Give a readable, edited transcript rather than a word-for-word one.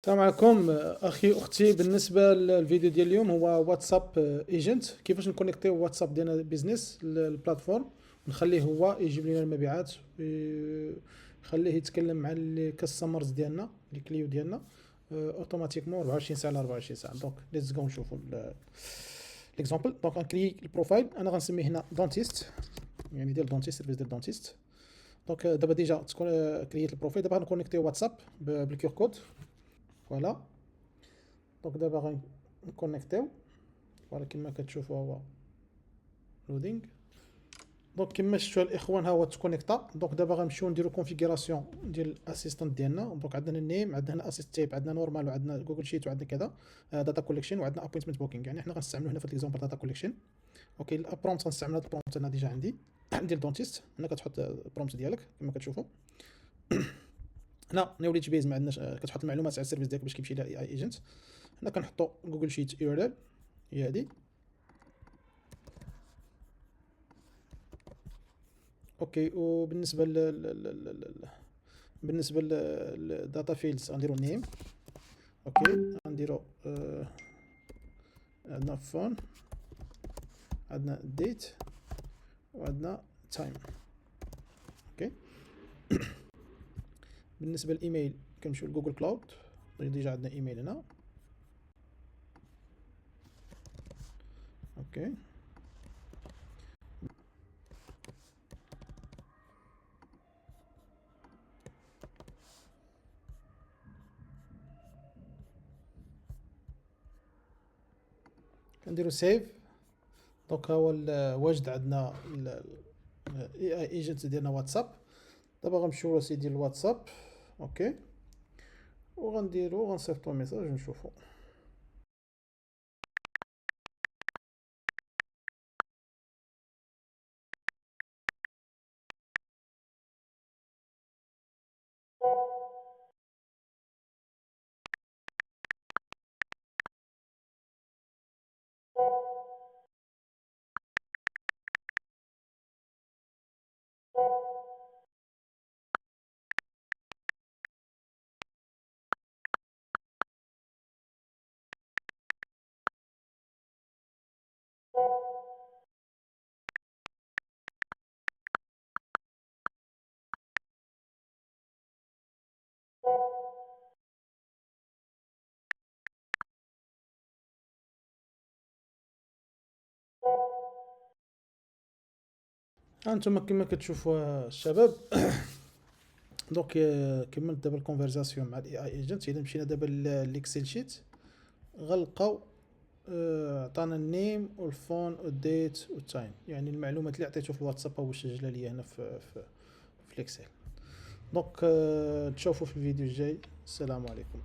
السلام عليكم اخي اختي. بالنسبه للفيديو ديال اليوم هو واتساب ايجنت، كيفاش نكونيكتيو واتساب ديالنا بيزنس للبلاتفورم ونخليه هو يجيب لنا المبيعات، يخليه يتكلم مع الكاستمرز ديالنا الكليو ديالنا اوتوماتيكمون 24 ساعه على 24 ساعه. دونك ليتس جو نشوفوا ليكزامبل. دونك غنكري البروفايل، انا غنسميه هنا دونتيست، يعني ديال دونتيست، سيرفيس ديال دونتيست. دونك دابا ديجا تكون كرييت البروفايل. دابا غنكونيكتيو واتساب بالكيور كود. فوالا. دونك دابا غنكونيكتيو. فوالا كما كتشوفوا هو لودينغ. دونك كما شفتوا الاخوان ها هو تكونيكتا. دونك دابا غنمشيو نديرو كونفيغوراسيون ديال الاسيستنت ديالنا. دونك عندنا النيم، عندنا هنا اسيست تايب، عندنا نورمال، وعندنا جوجل شيت، وعندنا كذا داتا كوليكشن، وعندنا ابوينتمنت بوكينغ. يعني حنا غنستعملو هنا في الاكزامبل داتا كوليكشن. اوكي البرومبت غنستعمل هاد البرومبت انا ديجا عندي ديال دونتيست. هنا كتحط البرومبت ديالك كما كتشوفوا. هنا نوليدج بيز ما عندناش، كتحط المعلومات على السيرفيس ديالك باش كيمشي لها اي ايجنت. هنا كنحطوا جوجل شيت يو ار ال هي هادي. اوكي. وبالنسبه بالنسبه للداتا فيلدز غنديرو نيم. اوكي غنديرو عندنا فون، عندنا ديت، وعندنا تايم. اوكي. بالنسبه للايميل كنمشيو لجوجل كلاود. ديجا عندنا ايميل هنا. اوكي. كنديرو سيف. دونك ها هو واجد عندنا اي ايجنت ديالنا واتساب. دابا غنمشيو للسيت ديال الواتساب. اوكي. وغنديرو غنصيفطو ميساج ونشوفو. هانتوما كما كتشوفوا الشباب. دونك كملت دابا الكونفرزاسيون مع الاي اي ايجنت. اذا مشينا دابا للاكسل شيت غنلقاو عطانا النيم والفون والديت والتايم، يعني المعلومات اللي عطيتو في الواتساب هو سجلها ليا هنا في الاكسل. دونك نتشوفوا في الفيديو الجاي. السلام عليكم.